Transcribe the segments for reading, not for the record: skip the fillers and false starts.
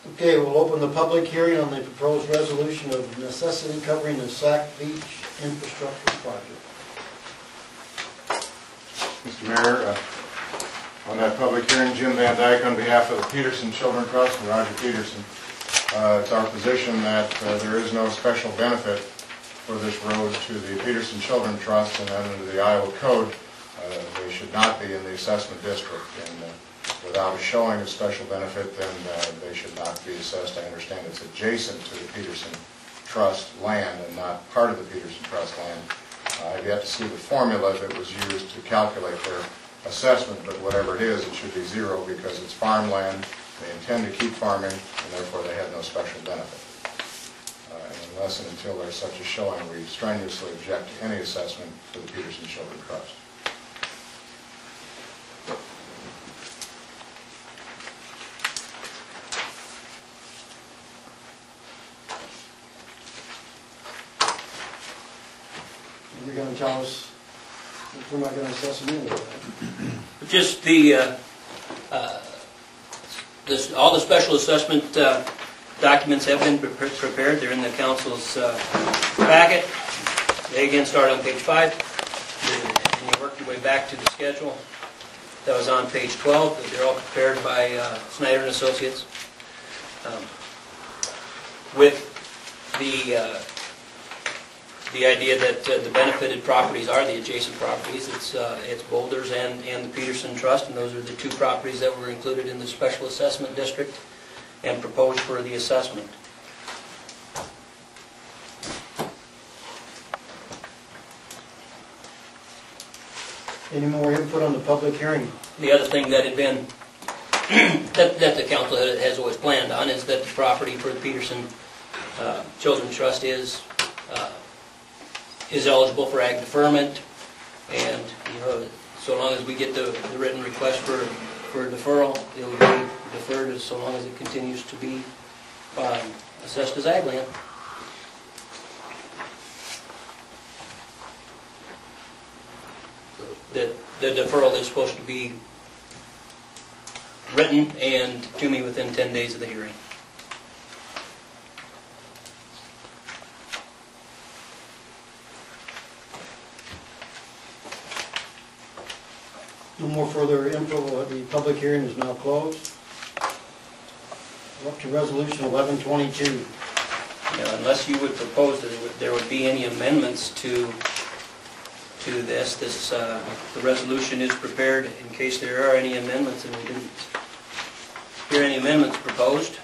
Okay, we'll open the public hearing on the proposed resolution of necessity covering the Sac Beach infrastructure project. Mr. Mayor, on that public hearing, Jim Van Dyke on behalf of the Peterson Children Trust and Roger Peterson. It's our position that there is no special benefit for this road to the Peterson Children Trust, and under the Iowa Code, they should not be in the assessment district. And without a showing of special benefit, then they should not be assessed. I understand it's adjacent to the Peterson Trust land and not part of the Peterson Trust land. I've yet to see the formula that was used to calculate their assessment, but whatever it is, it should be zero because it's farmland. They intend to keep farming, and therefore they have no special benefit. And unless and until there's such a showing, we strenuously object to any assessment to the Peterson Children Trust. You're going to tell us if we're not going to assess them anyway. Just all the special assessment documents have been prepared. They're in the council's packet. They again start on page 5. And you work your way back to the schedule. That was on page 12. They're all prepared by Snyder and Associates. With the idea that the benefited properties are the adjacent properties. It's Boulders and the Peterson Trust, and those are the two properties that were included in the special assessment district and proposed for the assessment. Any more input on the public hearing? The other thing that had been that the council has always planned on is that the property for the Peterson Children's Trust is eligible for ag deferment, and so long as we get the written request for deferral, it will be deferred so long as it continues to be assessed as ag land. The deferral is supposed to be written and to me within 10 days of the hearing. No more further info. The public hearing is now closed. We're up to resolution 1122. Unless you would propose that there would be any amendments to this, the resolution is prepared in case there are any amendments, and we didn't hear any amendments proposed.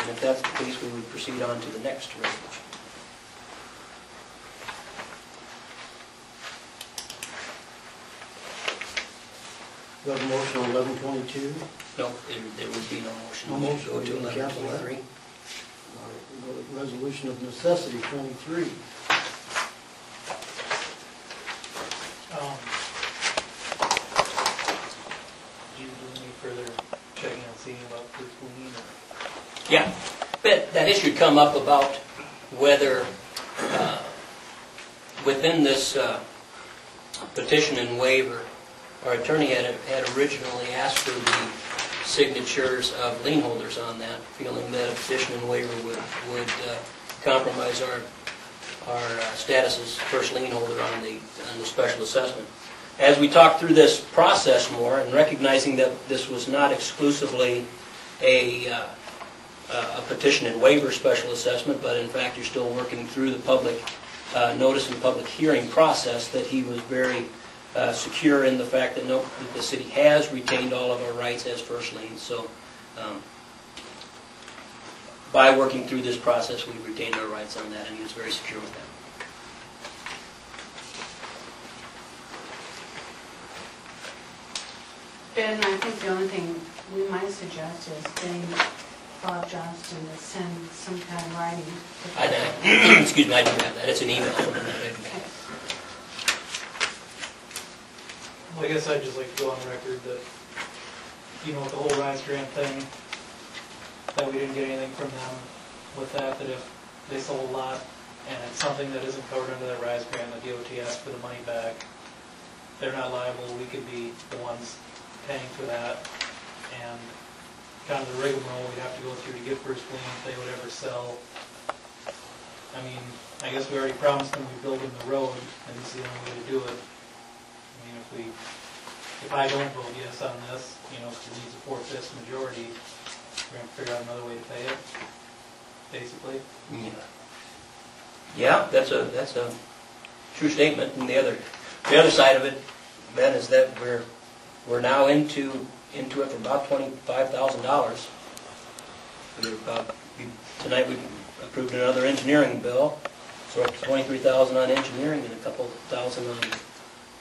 And if that's the case, we would proceed on to the next resolution. We have a motion on 1122. No, there would be no motion. No motion. Go to 1123. We go to resolution of necessity 23. Do you do any further checking and seeing about this lien? Yeah, but that issue come up about whether within this petition and waiver, our attorney had originally asked for the signatures of lien holders on that, feeling that a petition and waiver would compromise our status as first lien holder on the special assessment. As we talked through this process more, and recognizing that this was not exclusively a petition and waiver special assessment, but in fact you're still working through the public notice and public hearing process, that he was very secure in the fact that the city has retained all of our rights as first lien. So by working through this process, we retained our rights on that, and he was very secure with that. Ben, I think the only thing we might suggest is getting Bob Johnston to send some kind of writing. Excuse me, I do have that. It's an email. Okay. Well, I guess I'd just like to go on record that, with the whole RISE grant thing, that we didn't get anything from them with that if they sold a lot and it's something that isn't covered under that RISE grant, the DOT asked for the money back, they're not liable. We could be the ones paying for that, and kind of the rigmarole we'd have to go through to get first clean if they would ever sell. I mean, I guess we already promised them we'd build them the road, and this is the only way to do it. I mean, if I don't vote yes on this, you know, because it needs a 4/5 majority, we're gonna figure out another way to pay it, basically. Yeah, that's a true statement. And the other side of it, Ben, is that we're now into it for about $25,000. Tonight we approved another engineering bill, so we're up to $23,000 on engineering and a couple thousand on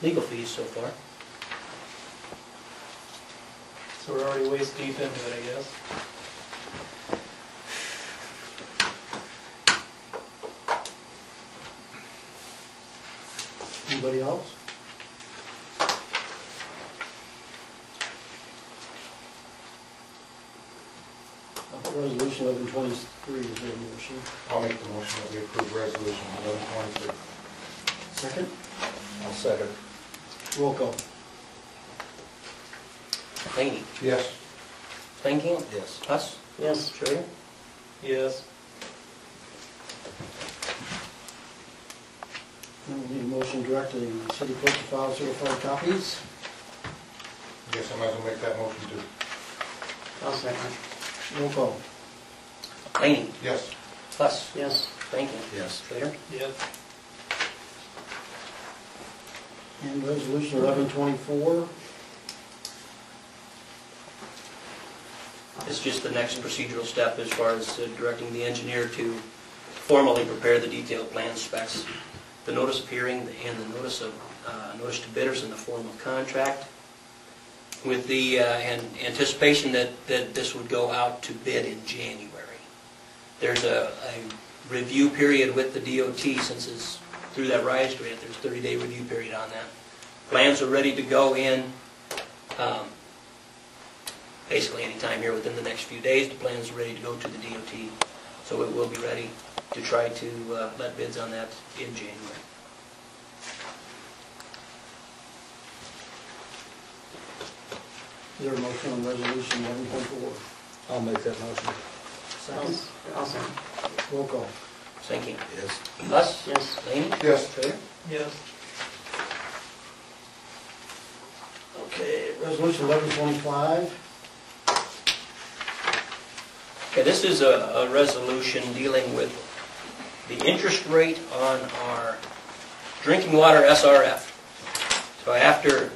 legal fees so far. So we're already waist deep into it, I guess. Anybody else? Resolution 1123, is there a motion? I'll make the motion that we approve resolution 1123. Second? I'll second. Roll call. Laney, Yes. Stankin, Yes. Huss, Yes. Schrader. Yes. We need a motion directing the city clerk to file certified copies. Guess I might as well make that motion too. I'll second. Roll call. Laney, Yes. Huss, Yes. Stankin, Yes. Schrader. Yes. And resolution 1124. It's just the next procedural step as far as directing the engineer to formally prepare the detailed plan specs, the notice of hearing, and the notice to bidders in the form of contract, with the anticipation that this would go out to bid in January. There's a review period with the DOT since it's through that RISE grant. There's a 30-day review period on that. Plans are ready to go in basically anytime here within the next few days. The plans are ready to go to the DOT, so it will be ready to try to let bids on that in January. Is there a motion on resolution 1124? I'll make that motion. Second? I'll second. Roll call. Stankin. Yes. Huss? Yes. Laney? Yes. Schrader? Yes. Okay, resolution 1125. Okay, this is a resolution dealing with the interest rate on our drinking water SRF. So after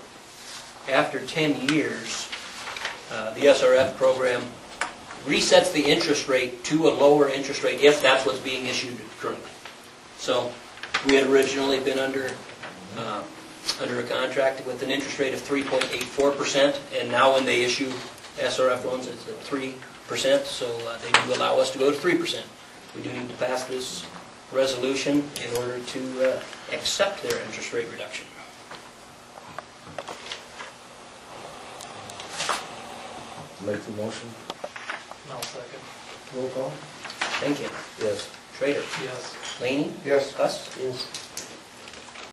10 years, the SRF program resets the interest rate to a lower interest rate if that's what's being issued currently. So we had originally been under a contract with an interest rate of 3.84%, and now when they issue SRF loans, it's at 3%, so they do allow us to go to 3%. We do need to pass this resolution in order to accept their interest rate reduction. Make the motion. I'll second. Roll call. Thank you. Yes. Schrader. Yes. Laney? Yes. Huss? Yes.